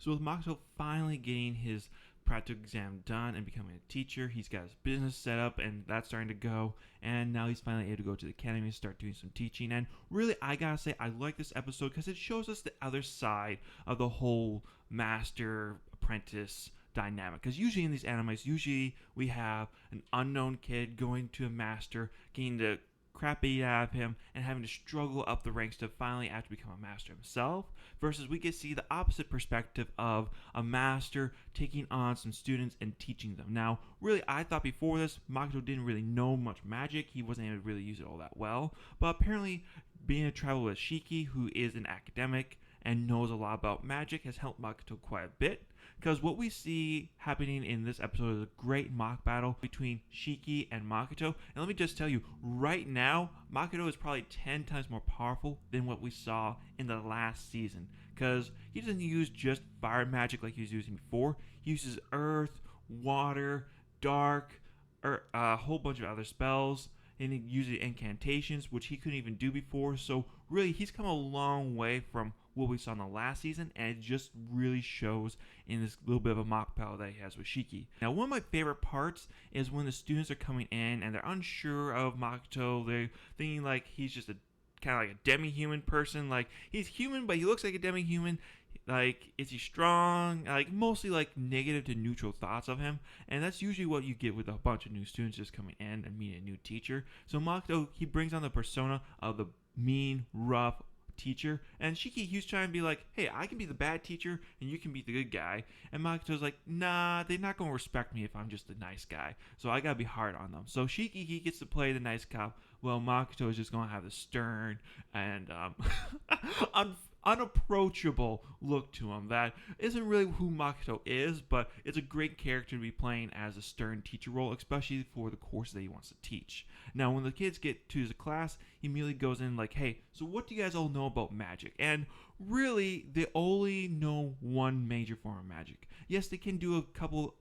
So with Makoto finally getting his practical exam done and becoming a teacher, he's got his business set up and that's starting to go, and now he's finally able to go to the academy and start doing some teaching. And really, I gotta say, I like this episode because it shows us the other side of the whole master apprentice dynamic. Because usually in these animes, we have an unknown kid going to a master, getting the crap beat out of him, and having to struggle up the ranks to finally actually become a master himself, versus we get to see the opposite perspective of a master taking on some students and teaching them. Now, really, I thought before this, Makoto didn't really know much magic. He wasn't able to really use it all that well, but apparently being a travel with Shiki, who is an academic and knows a lot about magic, has helped Makoto quite a bit. Because what we see happening in this episode is a great mock battle between Shiki and Makoto. And let me just tell you, right now, Makoto is probably 10 times more powerful than what we saw in the last season. Because he doesn't use just fire magic like he was using before. He uses earth, water, dark, a whole bunch of other spells. And he uses incantations, which he couldn't even do before. So really, he's come a long way from what we saw in the last season, and it just really shows in this little bit of a mock battle that he has with Shiki. Now, one of my favorite parts is when the students are coming in and they're unsure of Makoto. They're thinking like he's just a kind of like a demi-human person. Like, he's human, but he looks like a demi-human. Like, is he strong? Like, mostly like negative to neutral thoughts of him. And that's usually what you get with a bunch of new students just coming in and meeting a new teacher. So Makoto, he brings on the persona of the mean, rough teacher. And Shiki, he's trying to be like, hey, I can be the bad teacher and you can be the good guy. And Makoto's like, nah, they're not going to respect me if I'm just a nice guy. So I got to be hard on them. So Shiki, he gets to play the nice cop. Well, Makoto is just going to have the stern and unapproachable look to him. That isn't really who Makoto is, but it's a great character to be playing as a stern teacher role, especially for the course that he wants to teach. Now, when the kids get to his class, he immediately goes in like, hey, so what do you guys all know about magic? And really, they only know one major form of magic. Yes, they can do a couple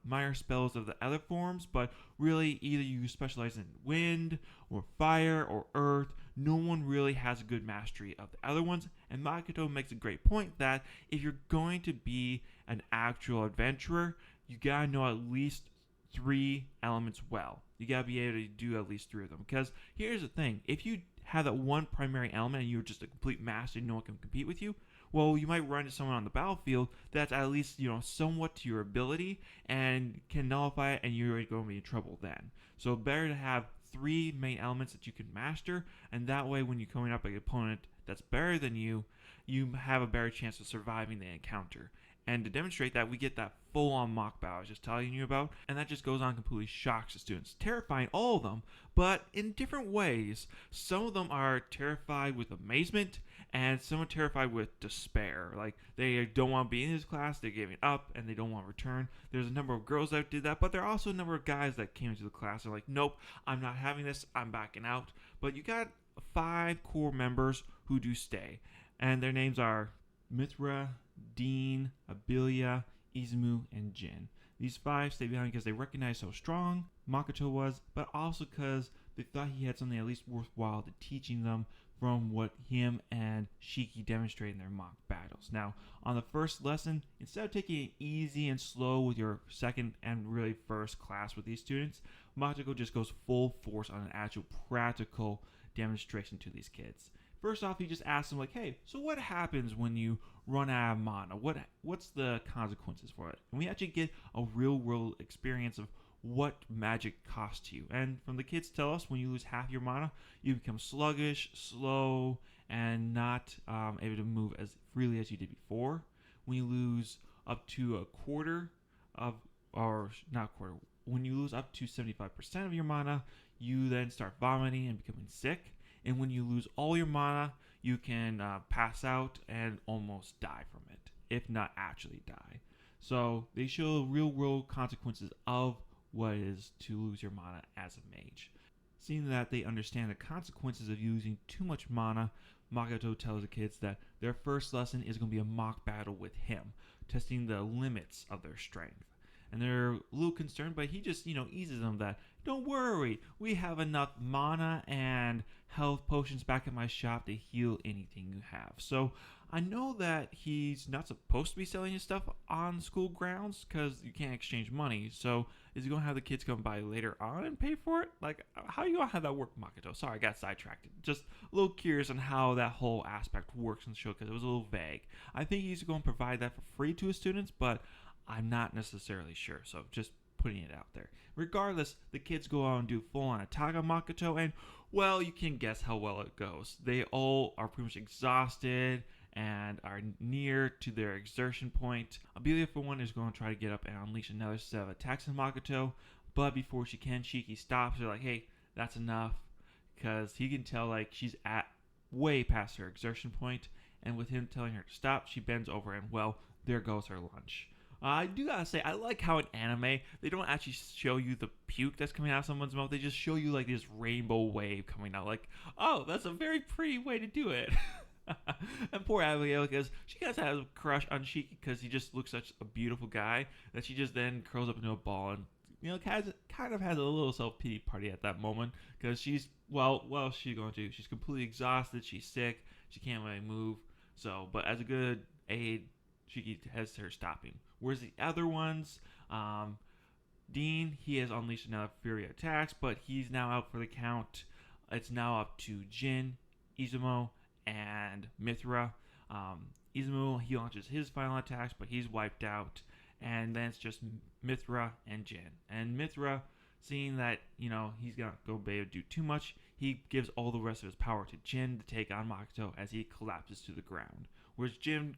minor spells of the other forms, but really either you specialize in wind or fire or earth. No one really has a good mastery of the other ones, and Makoto makes a great point that if you're going to be an actual adventurer, you gotta know at least 3 elements well. You gotta be able to do at least 3 of them, because here's the thing, if you have that one primary element and you're just a complete master and no one can compete with you, well, you might run into someone on the battlefield that's at least, somewhat to your ability and can nullify it, and you're going to be in trouble then. So better to have 3 main elements that you can master, and that way when you're coming up against an opponent that's better than you, you have a better chance of surviving the encounter. And to demonstrate that, we get that full-on mock battle I was just telling you about, and that just goes on, completely shocks the students, terrifying all of them, but in different ways. Some of them are terrified with amazement, and some are terrified with despair. Like, they don't want to be in his class, they're giving up, and they don't want to return. There's a number of girls that did that, but there are also a number of guys that came into the class and are like, nope, I'm not having this, I'm backing out. But you got 5 core members who do stay, and their names are Mithra, Dean, Abilia, Izumu, and Jin. These 5 stay behind because they recognize how strong Makoto was, but also because they thought he had something at least worthwhile to teaching them from what him and Shiki demonstrated in their mock battles. Now, on the first lesson, instead of taking it easy and slow with your second and really first class with these students, Makoto just goes full force on an actual practical demonstration to these kids. First off, he just asks them like, hey, so what happens when you run out of mana? What's the consequences for it? And we actually get a real world experience of what magic costs you. And from the kids tell us, when you lose half your mana, you become sluggish, slow, and not able to move as freely as you did before. When you lose up to a quarter of, or not quarter, when you lose up to 75% of your mana, you then start vomiting and becoming sick. And when you lose all your mana, you can pass out and almost die from it, if not actually die. So they show real world consequences of what it is to lose your mana as a mage. Seeing that they understand the consequences of using too much mana, Makoto tells the kids that their first lesson is going to be a mock battle with him, testing the limits of their strength. and they're a little concerned, but he just, eases them that, don't worry, we have enough mana and health potions back at my shop to heal anything you have. So I know that he's not supposed to be selling his stuff on school grounds because you can't exchange money. So is he going to have the kids come by later on and pay for it? Like, how are you going to have that work, Makoto? Sorry, I got sidetracked. Just a little curious on how that whole aspect works in the show because it was a little vague. I think he's going to provide that for free to his students, but I'm not necessarily sure. So just putting it out there. Regardless, the kids go out and do full-on attack on Makoto, and, well, you can guess how well it goes. They all are pretty much exhausted and are near to their exertion point. Abelia, for one, is going to try to get up and unleash another set of attacks on Makoto, but before she can, Shiki stops her like, hey, that's enough, because he can tell like she's at way past her exertion point, and with him telling her to stop, she bends over and, well, there goes her lunch. I do gotta say, I like how in anime, they don't actually show you the puke that's coming out of someone's mouth. They just show you like this rainbow wave coming out. Like, oh, that's a very pretty way to do it. And poor Abigail, because she has a crush on Shiki because he just looks such a beautiful guy that she just then curls up into a ball and, kind of has a little self-pity party at that moment because she's, well, she's going to. She's completely exhausted. She's sick. She can't really move. So, but as a good aid, Shiki has her stopping. Whereas the other ones, Dean, he has unleashed another Fury attacks, but he's now out for the count. It's now up to Jin, Izumo, and Mithra. Izumo, he launches his final attacks, but he's wiped out. And then it's just Mithra and Jin. And Mithra, seeing that, he's going to go be able to do too much, he gives all the rest of his power to Jin to take on Makoto as he collapses to the ground. Whereas Jin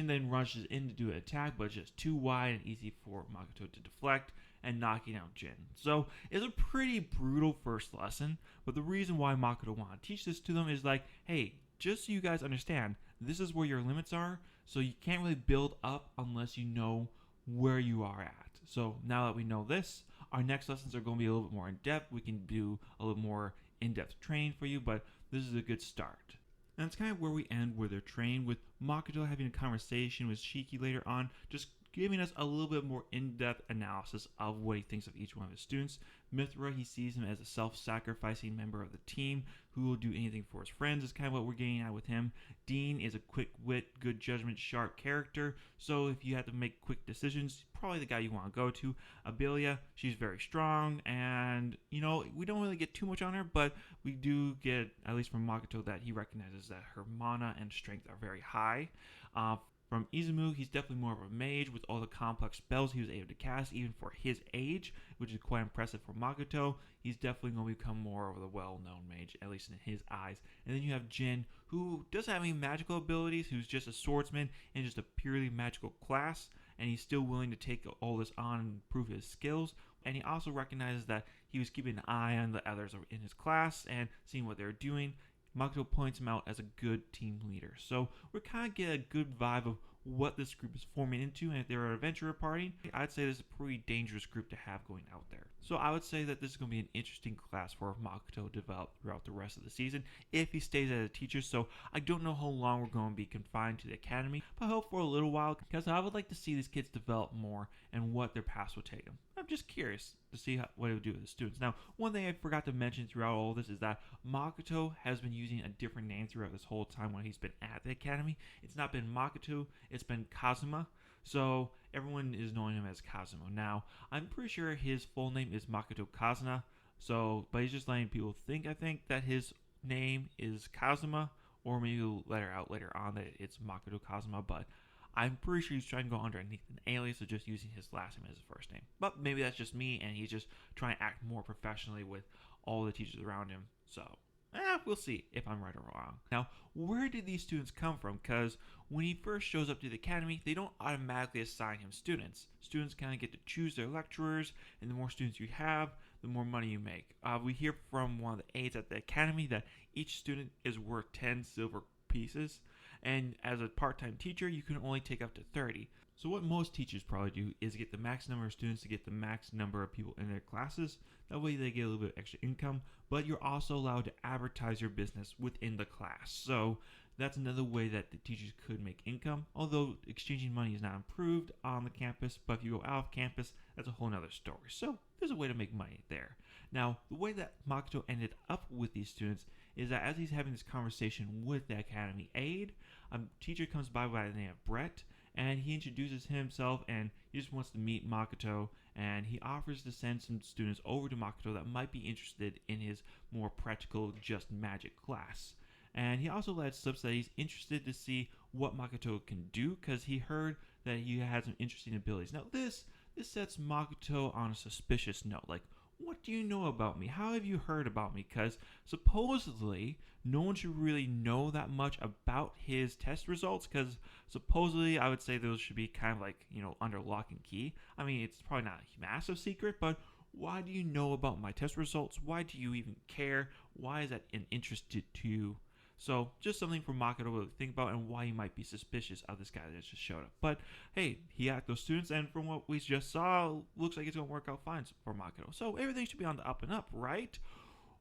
then rushes in to do an attack, but it's just too wide and easy for Makoto to deflect and knocking out Jin. So it's a pretty brutal first lesson, but the reason why Makoto wanted to teach this to them is like, hey, just so you guys understand, this is where your limits are, so you can't really build up unless you know where you are at. So now that we know this, our next lessons are going to be a little bit more in-depth. We can do a little more in-depth training for you, but this is a good start. And that's kind of where we end with their train, with Makoto having a conversation with Shiki later on, just giving us a little bit more in-depth analysis of what he thinks of each one of his students. Mithra, he sees him as a self-sacrificing member of the team who will do anything for his friends, is kind of what we're getting at with him. Dean is a quick wit, good judgment, sharp character, so if you have to make quick decisions, probably the guy you want to go to. Abelia, she's very strong, and, we don't really get too much on her, but we do get, at least from Makoto, that he recognizes that her mana and strength are very high. From Izumo, he's definitely more of a mage with all the complex spells he was able to cast, even for his age, which is quite impressive for Makoto. He's definitely going to become more of a well-known mage, at least in his eyes. And then you have Jin, who doesn't have any magical abilities, who's just a swordsman in just a purely magical class, and he's still willing to take all this on and prove his skills. And he also recognizes that he was keeping an eye on the others in his class and seeing what they're doing. Makoto points him out as a good team leader. So we kind of get a good vibe of what this group is forming into, and if they're an adventurer party, I'd say this is a pretty dangerous group to have going out there. So I would say that this is going to be an interesting class for Makoto to develop throughout the rest of the season if he stays as a teacher. So I don't know how long we're going to be confined to the academy, but I hope for a little while because I would like to see these kids develop more and what their paths will take them. I'm just curious to see what it would do with the students. Now, one thing I forgot to mention throughout all of this is that Makoto has been using a different name throughout this whole time when he's been at the academy. It's not been Makoto, it's been Kazuma. So everyone is knowing him as Kazuma. Now, I'm pretty sure his full name is Makoto Kazuna. But he's just letting people think, I think, that his name is Kazuma, or maybe he'll let her out later on that it's Makoto Kazuma, but I'm pretty sure he's trying to go underneath an alias of just using his last name as his first name. But maybe that's just me, and he's just trying to act more professionally with all the teachers around him. So, we'll see if I'm right or wrong. Now, where did these students come from? Because when he first shows up to the academy, they don't automatically assign him students. Students kind of get to choose their lecturers, and the more students you have, the more money you make. We hear from one of the aides at the academy that each student is worth 10 silver pieces. And as a part-time teacher, you can only take up to 30. So what most teachers probably do is get the max number of students to get the max number of people in their classes. That way they get a little bit of extra income, but you're also allowed to advertise your business within the class. So That's another way that the teachers could make income, although exchanging money is not improved on the campus, but if you go out of campus, that's a whole nother story. So there's a way to make money there. Now, the way that Makoto ended up with these students is that as he's having this conversation with the academy aide, a teacher comes by the name of Brett, and he introduces himself and he just wants to meet Makoto, and he offers to send some students over to Makoto that might be interested in his more practical just magic class. And he also lets slips that he's interested to see what Makoto can do because he heard that he had some interesting abilities. Now this sets Makoto on a suspicious note. Like, what do you know about me? How have you heard about me? Because supposedly no one should really know that much about his test results because supposedly I would say those should be kind of like, under lock and key. I mean, it's probably not a massive secret, but why do you know about my test results? Why do you even care? Why is that an interest to you? So just something for Makoto to think about and why he might be suspicious of this guy that just showed up. But hey, he hacked those students, and from what we just saw, looks like it's going to work out fine for Makoto. So everything should be on the up and up, right?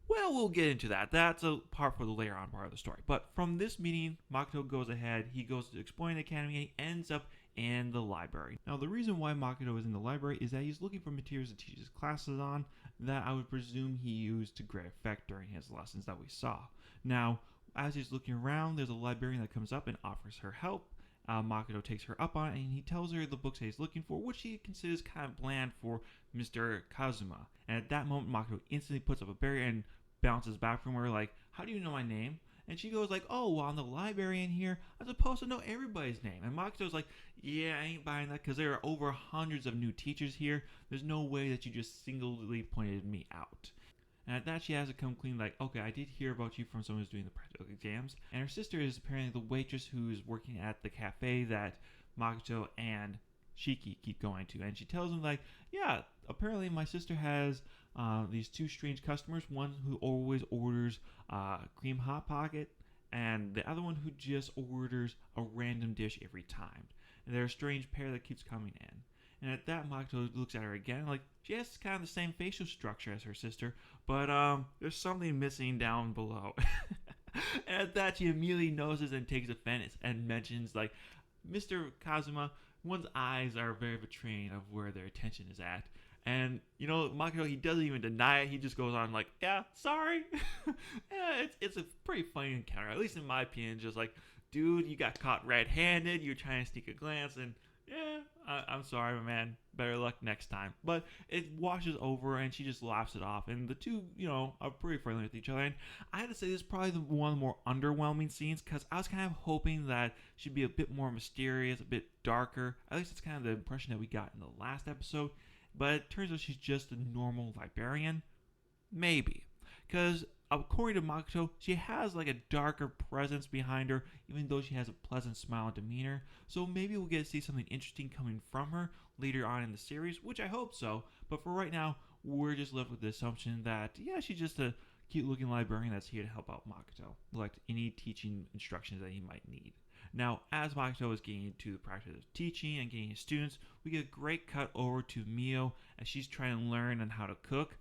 Well, we'll get into that. That's a part for the later on part of the story. But from this meeting, Makoto goes ahead. He goes to exploring the academy, and he ends up in the library. Now, the reason why Makoto is in the library is that he's looking for materials to teach his classes on that I would presume he used to great effect during his lessons that we saw. Now, as he's looking around, there's a librarian that comes up and offers her help. Makoto takes her up on it, and he tells her the books that he's looking for, which he considers kind of bland for Mr. Kazuma. And at that moment, Makoto instantly puts up a barrier and bounces back from her like, how do you know my name? And she goes like, oh, well, I'm the librarian here. I'm supposed to know everybody's name. And Makoto's like, yeah, I ain't buying that because there are over hundreds of new teachers here. There's no way that you just singularly pointed me out. And at that, she has to come clean like, okay, I did hear about you from someone who's doing the practical exams. And her sister is apparently the waitress who's working at the cafe that Makoto and Shiki keep going to. And she tells him like, yeah, apparently my sister has these two strange customers. One who always orders cream hot pocket, and the other one who just orders a random dish every time. And they're a strange pair that keeps coming in. And at that, Makoto looks at her again, like she has kind of the same facial structure as her sister, but there's something missing down below. And at that, she immediately notices and takes offense and mentions, like, Mr. Kazuma, one's eyes are very betraying of where their attention is at. And, Makoto, he doesn't even deny it. He just goes on like, yeah, sorry. Yeah, it's a pretty funny encounter, at least in my opinion. Just like, dude, you got caught red-handed. You're trying to sneak a glance, and yeah, I'm sorry, my man. Better luck next time. But it washes over, and she just laughs it off. And the two, are pretty friendly with each other. And I had to say, this is probably one of the more underwhelming scenes because I was kind of hoping that she'd be a bit more mysterious, a bit darker. At least it's kind of the impression that we got in the last episode. But it turns out she's just a normal librarian. Maybe. Because according to Makoto, she has like a darker presence behind her, even though she has a pleasant smile and demeanor. So maybe we'll get to see something interesting coming from her later on in the series, which I hope so. But for right now, we're just left with the assumption that, yeah, she's just a cute-looking librarian that's here to help out Makoto, like any teaching instructions that he might need. Now, as Makoto is getting into the practice of teaching and getting his students, we get a great cut over to Mio as she's trying to learn on how to cook.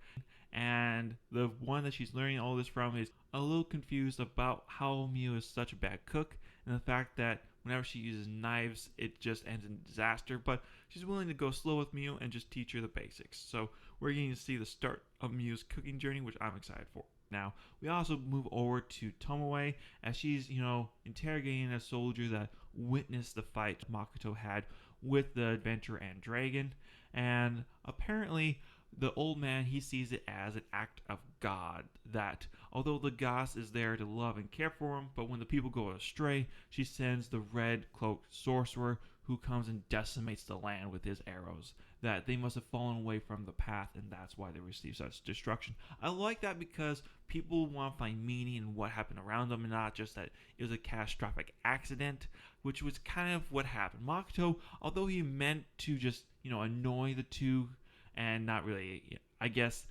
And the one that she's learning all this from is a little confused about how Mio is such a bad cook and the fact that whenever she uses knives, it just ends in disaster. But she's willing to go slow with Mio and just teach her the basics. So we're getting to see the start of Mio's cooking journey, which I'm excited for. Now, we also move over to Tomoe as she's, interrogating a soldier that witnessed the fight Makoto had with the adventurer and dragon. And apparently, the old man, he sees it as an act of God, that although the goddess is there to love and care for him, but when the people go astray, she sends the red-cloaked sorcerer who comes and decimates the land with his arrows, that they must have fallen away from the path, and that's why they receive such destruction. I like that because people want to find meaning in what happened around them, and not just that it was a catastrophic accident, which was kind of what happened. Makoto, although he meant to just, annoy the two, and not really, I guess,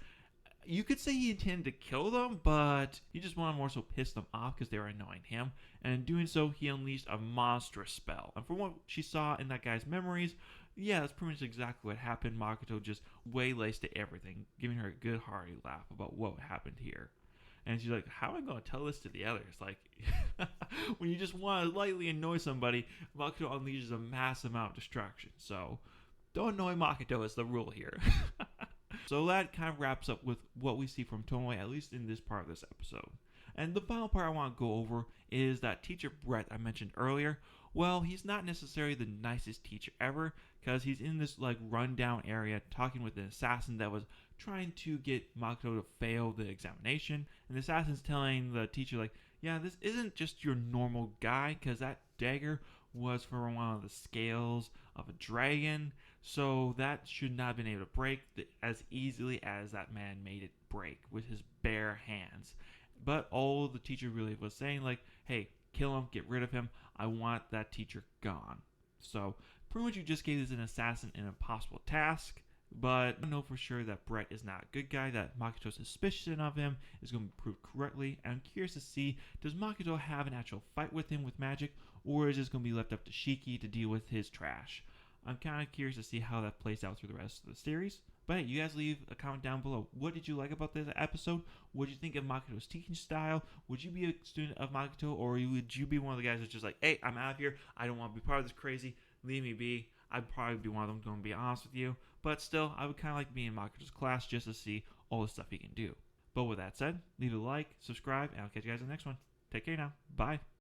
you could say he intended to kill them, but he just wanted more so piss them off because they were annoying him. And in doing so, he unleashed a monstrous spell. And from what she saw in that guy's memories, yeah, that's pretty much exactly what happened. Makoto just waylays to everything, giving her a good hearty laugh about what happened here. And she's like, how am I going to tell this to the others? Like, When you just want to lightly annoy somebody, Makoto unleashes a massive amount of distraction. So don't annoy Makoto is the rule here. So that kind of wraps up with what we see from Tomoe, at least in this part of this episode. And the final part I want to go over is that teacher Brett I mentioned earlier. Well, he's not necessarily the nicest teacher ever, because he's in this like rundown area talking with an assassin that was trying to get Makoto to fail the examination. And the assassin's telling the teacher like, yeah, this isn't just your normal guy, because that dagger was from one of the scales of a dragon, so that should not have been able to break as easily as that man made it break with his bare hands. But all the teacher really was saying like, hey, kill him, get rid of him, I want that teacher gone. So pretty much you just gave this an assassin an impossible task. But I know for sure that Brett is not a good guy, that Makoto's suspicion of him is going to be proved correctly. And I'm curious to see, does Makoto have an actual fight with him with magic, or is this going to be left up to Shiki to deal with his trash? I'm kind of curious to see how that plays out through the rest of the series. But hey, you guys leave a comment down below. What did you like about this episode? What did you think of Makoto's teaching style? Would you be a student of Makoto, or would you be one of the guys that's just like, hey, I'm out of here, I don't want to be part of this crazy, leave me be? I'd probably be one of them, going to be honest with you. But still, I would kind of like being in Makoto's class just to see all the stuff he can do. But with that said, leave a like, subscribe, and I'll catch you guys in the next one. Take care now. Bye.